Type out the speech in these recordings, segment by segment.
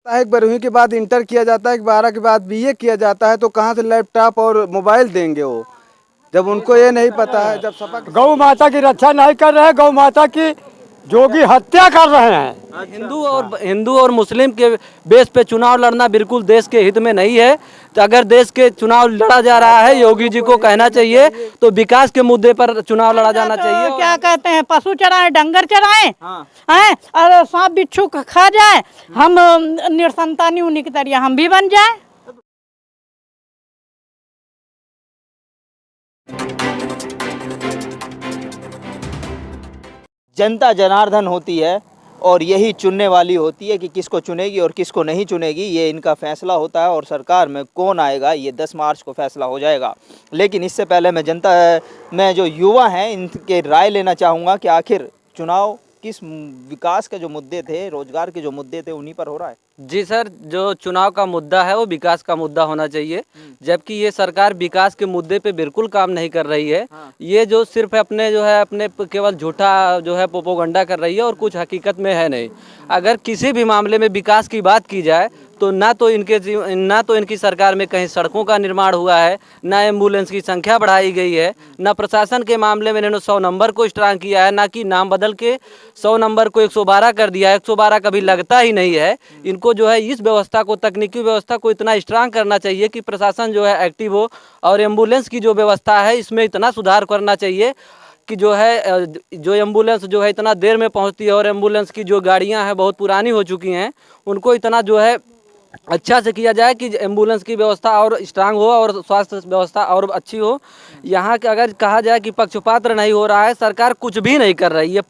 एक 12वीं के बाद इंटर किया जाता है, 12 के बाद बीए किया जाता है, तो कहाँ से लैपटॉप और मोबाइल देंगे वो, जब उनको ये नहीं पता है। जब सपा गौ माता की रक्षा नहीं कर रहे हैं, गौ माता की जोगी हत्या कर रहे हैं। हिंदू और मुस्लिम के बेस पे चुनाव लड़ना बिल्कुल देश के हित में नहीं है। तो अगर देश के चुनाव लड़ा जा रहा है, योगी जी को कहना चाहिए तो विकास के मुद्दे पर चुनाव लड़ा जाना चाहिए। क्या कहते हैं, पशु चराएं, डंगर चराएं, हैं, और सांप बिच्छू खा जाए, हम निसंतानी उन्हीं की तरह हम भी बन जाए। जनता जनार्दन होती है और यही चुनने वाली होती है कि किसको चुनेगी और किसको नहीं चुनेगी, ये इनका फैसला होता है। और सरकार में कौन आएगा ये 10 मार्च को फैसला हो जाएगा। लेकिन इससे पहले मैं जनता में जो युवा हैं इनके राय लेना चाहूँगा कि आखिर चुनाव किस विकास के जो मुद्दे थे, रोजगार के जो मुद्दे थे, उन्हीं पर हो रहा है। जी सर, जो चुनाव का मुद्दा है वो विकास का मुद्दा होना चाहिए, जबकि ये सरकार विकास के मुद्दे पे बिल्कुल काम नहीं कर रही है। ये जो सिर्फ अपने केवल झूठा जो है प्रोपोगंडा कर रही है और कुछ हकीकत में है नहीं। अगर किसी भी मामले में विकास की बात की जाए तो ना तो इनकी सरकार में कहीं सड़कों का निर्माण हुआ है, ना एम्बुलेंस की संख्या बढ़ाई गई है, ना प्रशासन के मामले में इन्होंने 100 नंबर को स्ट्रांग किया है, ना कि नाम बदल के 100 नंबर को 112 कर दिया है। 112 कभी लगता ही नहीं है। इनको जो है इस व्यवस्था को, तकनीकी व्यवस्था को इतना स्ट्रांग करना चाहिए कि प्रशासन जो है एक्टिव हो, और एम्बुलेंस की जो व्यवस्था है इसमें इतना सुधार करना चाहिए कि जो एम्बुलेंस जो है इतना देर में पहुंचती है, और एम्बुलेंस की जो गाड़ियां हैं बहुत पुरानी हो चुकी हैं, उनको इतना जो है अच्छा से किया जाए कि एम्बुलेंस की व्यवस्था और स्ट्रांग हो और स्वास्थ्य व्यवस्था और अच्छी हो। यहाँ के अगर कहा जाए कि पक्षपात्र नहीं हो रहा है, सरकार कुछ भी नहीं कर रही है।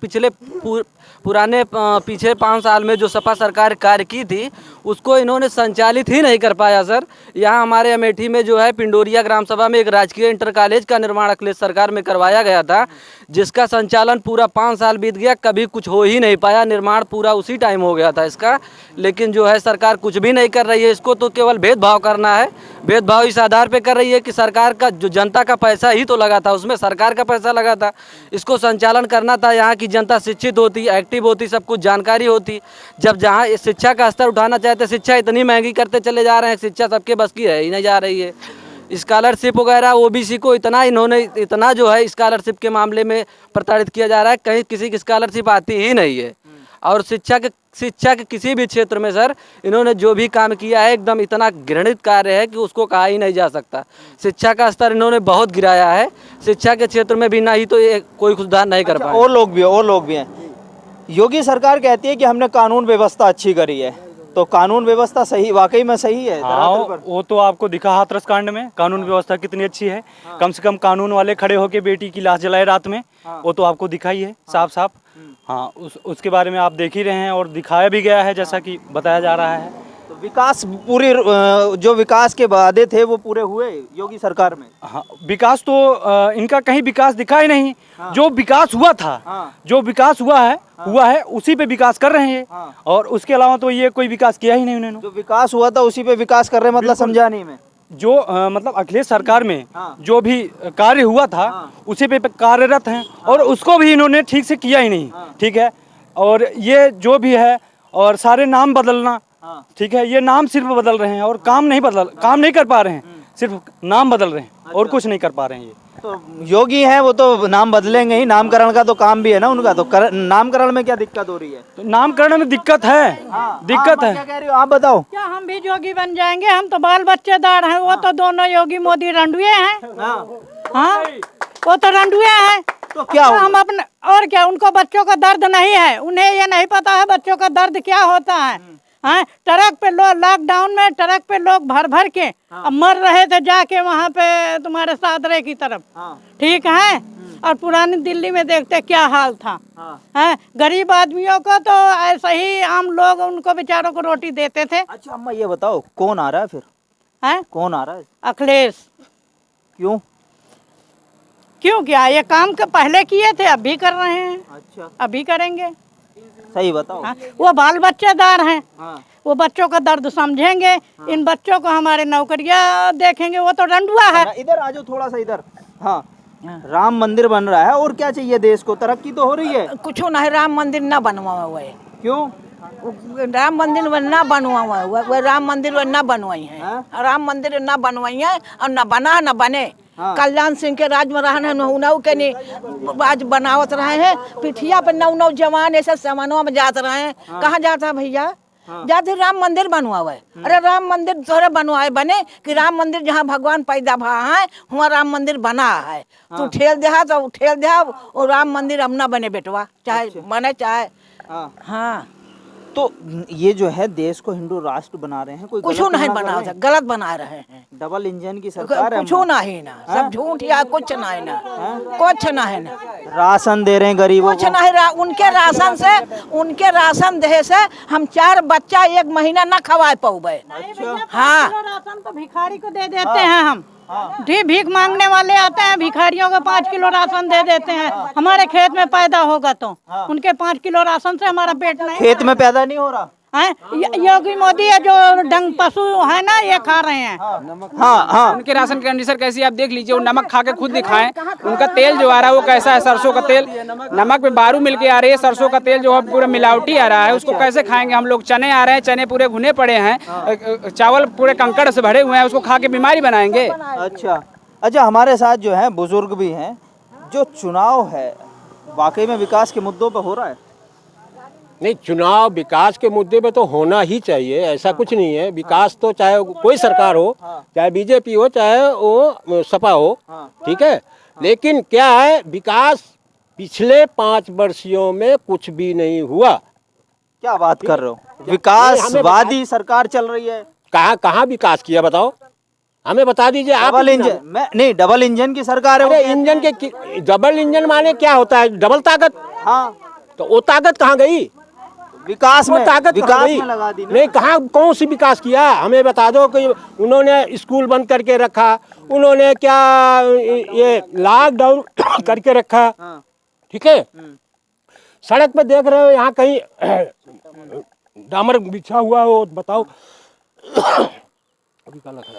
पीछे 5 साल में जो सपा सरकार कार्य की थी उसको इन्होंने संचालित ही नहीं कर पाया सर। यहाँ हमारे अमेठी में जो है पिंडोरिया ग्राम सभा में एक राजकीय इंटर कॉलेज का निर्माण अखिलेश सरकार में करवाया गया था, जिसका संचालन पूरा 5 साल बीत गया, कभी कुछ हो ही नहीं पाया। निर्माण पूरा उसी टाइम हो गया था इसका, लेकिन जो है सरकार कुछ भी नहीं कर रही है। इसको तो केवल भेदभाव करना है। भेदभाव इस आधार पे कर रही है कि सरकार का जो जनता का पैसा ही तो लगा था, उसमें सरकार का पैसा लगा था, इसको संचालन करना था। यहाँ की जनता शिक्षित होती, एक्टिव होती, सब कुछ जानकारी होती। जब जहाँ शिक्षा का स्तर उठाना चाहते, शिक्षा इतनी महंगी करते चले जा रहे हैं, शिक्षा सबके बस की है ही नहीं जा रही है। स्कॉलरशिप वगैरह ओबीसी को इतना जो है स्कॉलरशिप के मामले में प्रताड़ित किया जा रहा है, कहीं किसी की स्कॉलरशिप आती ही नहीं है। और शिक्षा के किसी भी क्षेत्र में सर इन्होंने जो भी काम किया है एकदम इतना घृणित कार्य है कि उसको कहा ही नहीं जा सकता। शिक्षा का स्तर इन्होंने बहुत गिराया है। शिक्षा के क्षेत्र में भी ना ही तो कोई सुधार नहीं कर पाया। और लोग भी हैं। योगी सरकार कहती है कि हमने कानून व्यवस्था अच्छी करी है, तो कानून व्यवस्था सही, वाकई में सही है? हाँ, वो तो आपको दिखा हाथरस कांड में कानून व्यवस्था कितनी अच्छी है। कम से कम कानून वाले खड़े होके बेटी की लाश जलाए रात में, वो तो आपको दिखाई है साफ। हाँ, उसके बारे में आप देख ही रहे हैं और दिखाया भी गया है जैसा कि बताया जा रहा है। तो विकास जो विकास के वादे थे वो पूरे हुए योगी सरकार में? हाँ, विकास तो इनका कहीं विकास दिखा ही नहीं। जो विकास हुआ था, जो विकास हुआ है उसी पे विकास कर रहे हैं। और उसके अलावा तो ये कोई विकास किया ही नहीं उन्होंने। जो विकास हुआ था उसी पे विकास कर रहे हैं, मतलब समझा नहीं मैं। जो मतलब अखिलेश सरकार में जो भी कार्य हुआ था उसी पे कार्यरत हैं, और उसको भी इन्होंने ठीक से किया ही नहीं। ठीक है, और ये जो भी है, और सारे नाम बदलना, ठीक है, ये नाम सिर्फ बदल रहे हैं और काम नहीं कर पा रहे हैं, सिर्फ नाम बदल रहे हैं और कुछ नहीं कर पा रहे हैं। ये तो योगी हैं, वो तो नाम बदलेंगे ही, नामकरण का तो काम भी है ना उनका। तो नामकरण में क्या दिक्कत हो रही है? तो नामकरण में दिक्कत है। दिक्कत है। क्या कह रही हो आप, बताओ। क्या हम भी योगी बन जाएंगे? हम तो बाल बच्चेदार हैं, वो तो दोनों योगी मोदी रंडुए हैं। हाँ, वो तो रंडुए हैं। तो क्या हम अपने, और क्या, उनको बच्चों का दर्द नहीं है, उन्हें ये नहीं पता है बच्चों का दर्द क्या होता है। हाँ, ट्रक पे लोग, लॉकडाउन में ट्रक पे लोग भर के अब मर रहे थे जाके वहाँ पे तुम्हारे सादरे की तरफ। ठीक है, और पुरानी दिल्ली में देखते क्या हाल था। है, गरीब आदमियों को तो ऐसे ही आम लोग उनको बेचारों को रोटी देते थे। अच्छा अम्मा ये बताओ, कौन आ रहा है फिर? है, कौन आ रहा है? अखिलेश। क्यों क्या? ये काम के पहले किए थे, अब भी कर रहे हैं। अच्छा, अभी करेंगे। सही बताओ। हाँ, वो बाल बच्चेदार हैं। वो बच्चों का दर्द समझेंगे। इन बच्चों को हमारे नौकरियां देखेंगे, वो तो रंडुआ है। इधर आ जाओ थोड़ा सा इधर। हाँ, राम मंदिर बन रहा है, और क्या चाहिए देश को? तरक्की तो हो रही है। कुछ नहीं, राम मंदिर न बनवा हुआ है। क्यों? राम मंदिर ना बनवा हुआ है, वो राम मंदिर ना बनवाई है, राम मंदिर ना बनवाई है और ना बना ना बने। कल्याण सिंह के राज में रहने नौ के नहीं आज बनावत रहे हैं, पिठिया पे नौ जवान ऐसे सामानों में जात रहे हैं। कहाँ जाता भैया? जाते राम मंदिर बनवा हुआ है। अरे राम मंदिर थोड़े बनवाए बने कि राम मंदिर जहाँ भगवान पैदा भा है वहाँ राम मंदिर बना है। तू ठेल दे तो ठेल दे, और राम मंदिर अब ना बने बेटवा, चाहे बने चाहे। हाँ तो ये जो है देश को हिंदू राष्ट्र बना रहे हैं, कोई कुछ गलत नहीं बना बना, रहे हैं? गलत बना रहे हैं। डबल इंजन की सरकार है, कुछ नहीं ना, सब झूठ या कुछ नहीं ना, कुछ नहीं ना। राशन दे रहे हैं गरीबों कुछ को। नहीं उनके राशन दे से हम 4 बच्चा 1 महीना न खवा पाऊबे। हाँ राशन तो भिखारी को दे देते हैं हम। ठीक, भीख मांगने वाले आते हैं, भिखारियों को 5 किलो राशन दे देते हैं। हमारे खेत में पैदा होगा तो उनके 5 किलो राशन से हमारा पेट नहीं खेत में पैदा नहीं हो रहा है। योगी मोदी है जो डंग पशु है ना, ये खा रहे हैं। हाँ उनके राशन कंडीशन कैसी आप देख लीजिए, वो नमक खा के खुद दिखाएं। उनका तेल जो आ रहा है वो कैसा है, सरसों का तेल, नमक में बारू मिल के आ रही है। सरसों का तेल जो है पूरा मिलावटी आ रहा है, उसको कैसे खाएंगे हम लोग? चने आ रहे हैं, चने पूरे भुने पड़े हैं, चावल पूरे कंकड़ से भरे हुए हैं, उसको खा के बीमारी बनाएंगे। अच्छा हमारे साथ जो है बुजुर्ग भी हैं। जो चुनाव है वाकई में विकास के मुद्दों पर हो रहा है? नहीं, चुनाव विकास के मुद्दे पे तो होना ही चाहिए, ऐसा कुछ नहीं है। विकास तो चाहे कोई सरकार हो, चाहे बीजेपी हो, चाहे वो सपा हो, ठीक है। लेकिन क्या है, विकास पिछले 5 वर्षों में कुछ भी नहीं हुआ। क्या बात कर रहे हो? विकासवादी सरकार चल रही है। कहाँ विकास किया बताओ, हमें बता दीजिए आप। डबल इंजन नहीं, डबल इंजन की सरकार है। अरे इंजन के डबल इंजन माने क्या होता है? डबल ताकत। हाँ तो वो ताकत कहाँ गई? विकास में, ताकत विकास में लगा दी। नहीं, कहाँ कौन सी विकास किया? हमें बता दो कि उन्होंने स्कूल बंद करके रखा, उन्होंने क्या ये लॉकडाउन करके रखा, ठीक है। सड़क पे देख रहे हो यहाँ कहीं डामर बिछा हुआ हो, बताओ।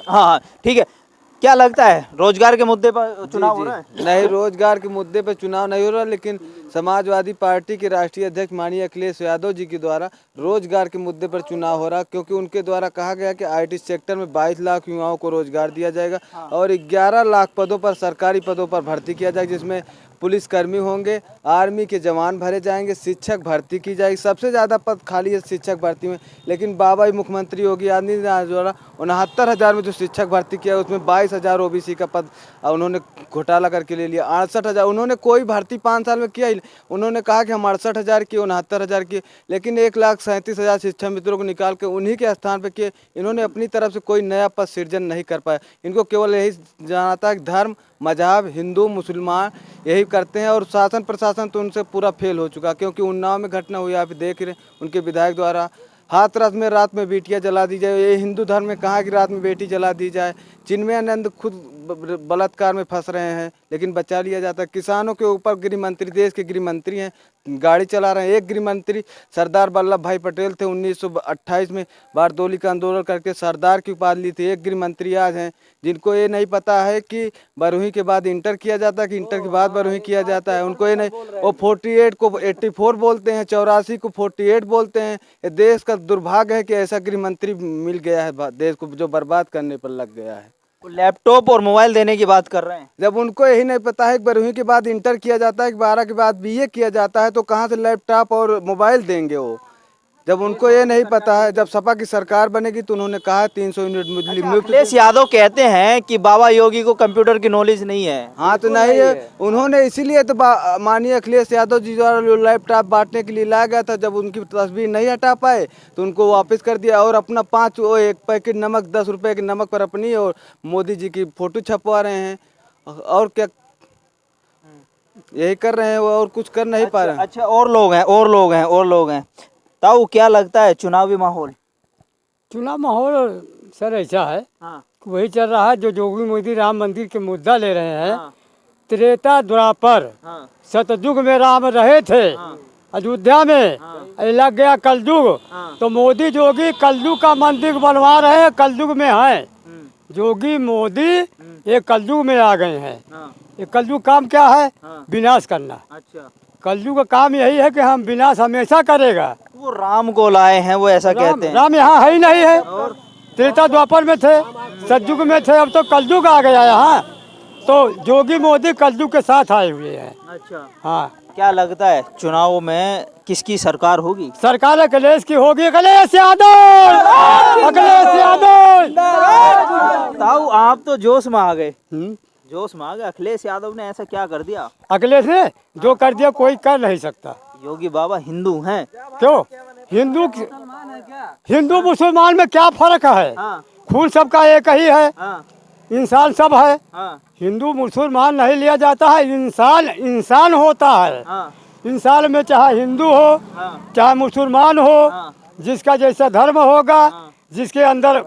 हाँ ठीक है। क्या लगता है रोजगार के मुद्दे पर चुनाव हो रहा है? नहीं, रोजगार के मुद्दे पर चुनाव नहीं हो रहा, लेकिन समाजवादी पार्टी के राष्ट्रीय अध्यक्ष माननीय अखिलेश यादव जी के द्वारा रोजगार के मुद्दे पर चुनाव हो रहा, क्योंकि उनके द्वारा कहा गया कि आईटी सेक्टर में 22 लाख युवाओं को रोजगार दिया जाएगा और 11 लाख पदों पर, सरकारी पदों पर भर्ती किया जाएगा, जिसमें पुलिसकर्मी होंगे, आर्मी के जवान भरे जाएंगे, शिक्षक भर्ती की जाएगी। सबसे ज़्यादा पद खाली है शिक्षक भर्ती में, लेकिन बाबा मुख्यमंत्री योगी आदित्यनाथ द्वारा 69,000 में जो शिक्षक भर्ती किया उसमें 22,000 ओबीसी का पद उन्होंने घोटाला करके ले लिया। 68,000 उन्होंने कोई भर्ती 5 साल में किया ही। उन्होंने कहा कि हम 68,000 किए, 69,000 किए, लेकिन 1,37,000 शिक्षक मित्रों को निकाल के उन्हीं के स्थान पर किए। इन्होंने अपनी तरफ से कोई नया पद सृजन नहीं कर पाया। इनको केवल यही जाना था कि धर्म, मजहब, हिंदू, मुसलमान यही करते हैं, और शासन प्रशासन तो उनसे पूरा फेल हो चुका, क्योंकि उन्नाव में घटना हुई आप देख रहे हैं। उनके विधायक द्वारा हाथरस में रात में बेटियां जला दी जाए। ये हिंदू धर्म में कहाँ की रात में बेटी जला दी जाए? चिन्मयानंद खुद बलात्कार में फंस रहे हैं, लेकिन बचा लिया जाता है। किसानों के ऊपर गृह मंत्री, देश के गृह मंत्री हैं, गाड़ी चला रहे हैं। एक गृह मंत्री सरदार वल्लभ भाई पटेल थे, 1928 में बारदोली का आंदोलन करके सरदार की उपाधि ली थी। एक गृह मंत्री आज हैं जिनको ये नहीं पता है कि 12वीं के बाद इंटर किया जाता है, कि इंटर के बाद 12वीं किया जाता है। उनको ये नहीं, वो 48 को 84 बोलते हैं, 84 को 48 बोलते हैं। ये देश का दुर्भाग्य है कि ऐसा गृह मंत्री मिल गया है देश को, जो बर्बाद करने पर लग गया है। लैपटॉप और मोबाइल देने की बात कर रहे हैं। जब उनको यही नहीं पता है कि 12वीं के बाद इंटर किया जाता है, कि 12 के बाद बीए किया जाता है, तो कहाँ से लैपटॉप और मोबाइल देंगे वो? जब उनको ये नहीं पता है, जब सपा की सरकार बनेगी तो उन्होंने कहा 300 यूनिट बिजली मुफ्त। अखिलेश यादव कहते हैं कि बाबा योगी को कंप्यूटर की नॉलेज नहीं है। हाँ तो नहीं है, उन्होंने इसीलिए तो माननीय अखिलेश यादव जी द्वारा लैपटॉप बांटने के लिए लाया गया था। जब उनकी तस्वीर नहीं हटा पाए तो उनको वापस कर दिया, और अपना 1 पैकेट नमक 10 रुपए के नमक पर अपनी और मोदी जी की फोटो छपवा रहे हैं। और क्या यही कर रहे हैं वो, और कुछ कर नहीं पा रहे हैं। अच्छा और लोग हैं ताऊ, क्या लगता है चुनावी माहौल? चुनाव माहौल सर ऐसा है, वही चल रहा है जो योगी मोदी राम मंदिर के मुद्दा ले रहे हैं। त्रेता द्वापर सतयुग में राम रहे थे, अयोध्या में लग गया कलयुग, तो मोदी योगी कलयुग का मंदिर बनवा रहे हैं। कलयुग में हैं योगी मोदी, ये कलयुग में आ गए हैं। ये कलयुग काम क्या है? विनाश करना। अच्छा, कलयुग का काम यही है कि हम विनाश हमेशा करेगा। वो राम को लाए हैं, वो ऐसा कहते हैं। राम यहाँ है ही नहीं है, त्रेता द्वापर में थे, सतयुग में थे, अब तो कलयुग आ गया यहाँ। तो योगी मोदी कलयुग के साथ आए हुए हैं। अच्छा, हाँ, क्या लगता है चुनाव में किसकी सरकार होगी? सरकार अखिलेश की होगी। अखिलेश यादव, अखिलेश यादव। ताऊ आप तो जोश में आ गए, जोश में आ गए। अखिलेश यादव ने ऐसा क्या कर दिया? अखिलेश ने जो कर दिया कोई कर नहीं सकता। योगी बाबा हिंदू हैं। क्यों? हिंदू मुसलमान में क्या फर्क है? हाँ, खून सबका एक ही है, हाँ, इंसान सब है। हाँ, हिंदू मुसलमान नहीं लिया जाता है, इंसान इंसान होता है। हाँ, इंसान में चाहे हिंदू हो, हाँ, चाहे मुसलमान हो, हाँ, जिसका जैसा धर्म होगा, जिसके अंदर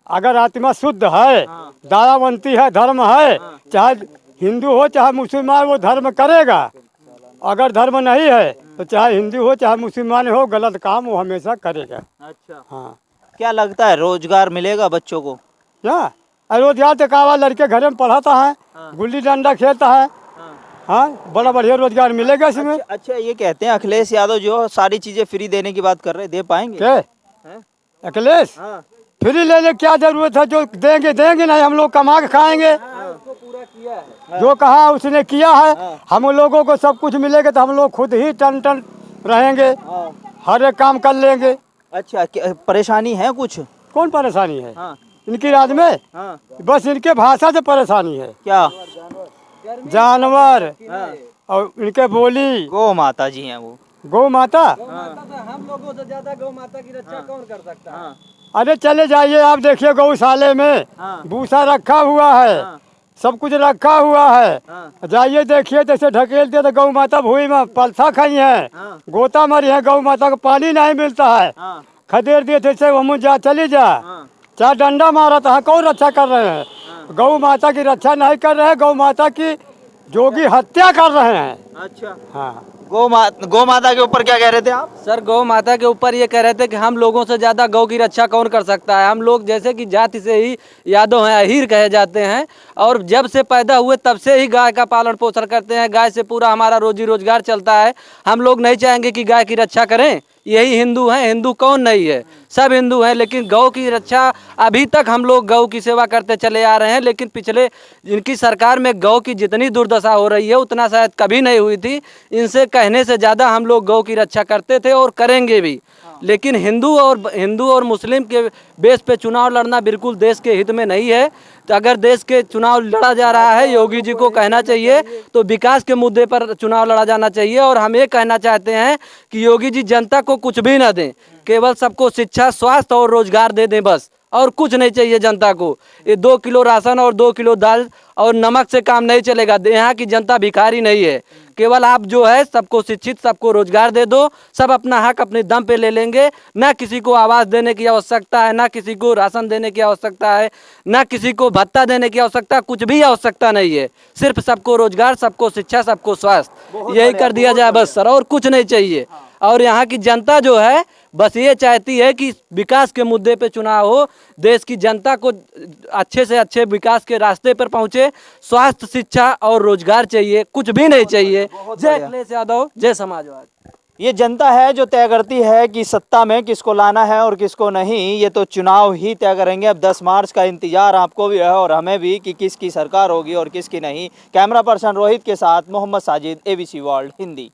अगर आत्मा शुद्ध है, दयावंती है, धर्म है, चाहे हिंदू हो चाहे मुसलमान, वो धर्म करेगा। अगर धर्म नहीं है तो चाहे हिंदू हो चाहे मुसलमान हो, गलत काम वो हमेशा करेगा। अच्छा, हाँ, क्या लगता है रोजगार मिलेगा बच्चों को? क्या रोजगार तो कावा लड़के घर में पढ़ाता है, गुल्ली डंडा खेलता है। हाँ, बड़ा बढ़िया रोजगार मिलेगा इसमें। अच्छा, ये कहते हैं अखिलेश यादव जो सारी चीजें फ्री देने की बात कर रहे हैं, दे पाएंगे? क्या अखिलेश हाँ, फ्री लेने क्या जरूरत है? जो देंगे देंगे नहीं, हम लोग कमा के खाएंगे। जो कहा उसने किया है। हम लोगों को सब कुछ मिलेगा तो हम लोग खुद ही टन टन रहेंगे, हर एक काम कर लेंगे। अच्छा, परेशानी है कुछ? कौन परेशानी है? हाँ, इनकी राज्य में हाँ, बस इनके भाषा से परेशानी है। क्या? जानवर और इनके बोली। गौ माता जी हैं वो। गौ माता, हम लोगों से ज्यादा गौ माता की रक्षा कौन कर सकता है? अरे चले जाइए आप देखिए गौशाले में भूसा रखा हुआ है, सब कुछ रखा हुआ है। जाइए देखिए, जैसे ढकेलते तो गौ माता भूमि में पलथा खाई है, गोता मरी है, गौ माता को पानी नहीं मिलता है, खदेड़ दिए थे हम जा चली जा, चाहे डंडा मारा था। कौन रक्षा कर रहे हैं? गौ माता की रक्षा नहीं कर रहे हैं, गौ माता की जोगी हत्या कर रहे हैं। अच्छा, हाँ, गौ माता के ऊपर क्या कह रहे थे आप? सर, गौ माता के ऊपर ये कह रहे थे कि हम लोगों से ज्यादा गौ की रक्षा कौन कर सकता है। हम लोग जैसे कि जाति से ही यादव हैं, अहीर कहे जाते हैं, और जब से पैदा हुए तब से ही गाय का पालन पोषण करते हैं। गाय से पूरा हमारा रोजी रोजगार चलता है। हम लोग नहीं चाहेंगे कि गाय की रक्षा करें। यही हिंदू हैं, हिंदू कौन नहीं है? सब हिंदू हैं, लेकिन गौ की रक्षा अभी तक हम लोग गौ की सेवा करते चले आ रहे हैं। लेकिन पिछले इनकी सरकार में गौ की जितनी दुर्दशा हो रही है उतना शायद कभी नहीं हुई थी। इनसे कहने से ज़्यादा हम लोग गौ की रक्षा करते थे और करेंगे भी। लेकिन हिंदू और मुस्लिम के बेस पे चुनाव लड़ना बिल्कुल देश के हित में नहीं है। तो अगर देश के चुनाव लड़ा जा रहा है, योगी जी को कहना चाहिए तो विकास के मुद्दे पर चुनाव लड़ा जाना चाहिए। और हम ये कहना चाहते हैं कि योगी जी जनता को कुछ भी ना दें, केवल सबको शिक्षा, स्वास्थ्य और रोजगार दे दें बस, और कुछ नहीं चाहिए जनता को। ये 2 किलो राशन और 2 किलो दाल और नमक से काम नहीं चलेगा। यहाँ की जनता भिखारी नहीं है। केवल आप जो है सबको शिक्षित, सबको रोजगार दे दो, सब अपना हक अपने दम पे ले लेंगे। ना किसी को आवास देने की आवश्यकता है, ना किसी को राशन देने की आवश्यकता है, ना किसी को भत्ता देने की आवश्यकता, कुछ भी आवश्यकता नहीं है। सिर्फ सबको रोजगार, सबको शिक्षा, सबको स्वास्थ्य, यही कर दिया जाए बस सर, और कुछ नहीं चाहिए। और यहाँ की जनता जो है बस ये चाहती है कि विकास के मुद्दे पे चुनाव हो, देश की जनता को अच्छे से अच्छे विकास के रास्ते पर पहुंचे। स्वास्थ्य, शिक्षा और रोजगार चाहिए, कुछ भी नहीं चाहिए। जय अखिलेश यादव, जय समाजवाद। ये जनता है जो तय करती है कि सत्ता में किसको लाना है और किसको नहीं। ये तो चुनाव ही तय करेंगे। अब 10 मार्च का इंतजार आपको भी है और हमें भी कि किसकी सरकार होगी और किसकी नहीं। कैमरा पर्सन रोहित के साथ मोहम्मद साजिद, ABC वर्ल्ड हिंदी।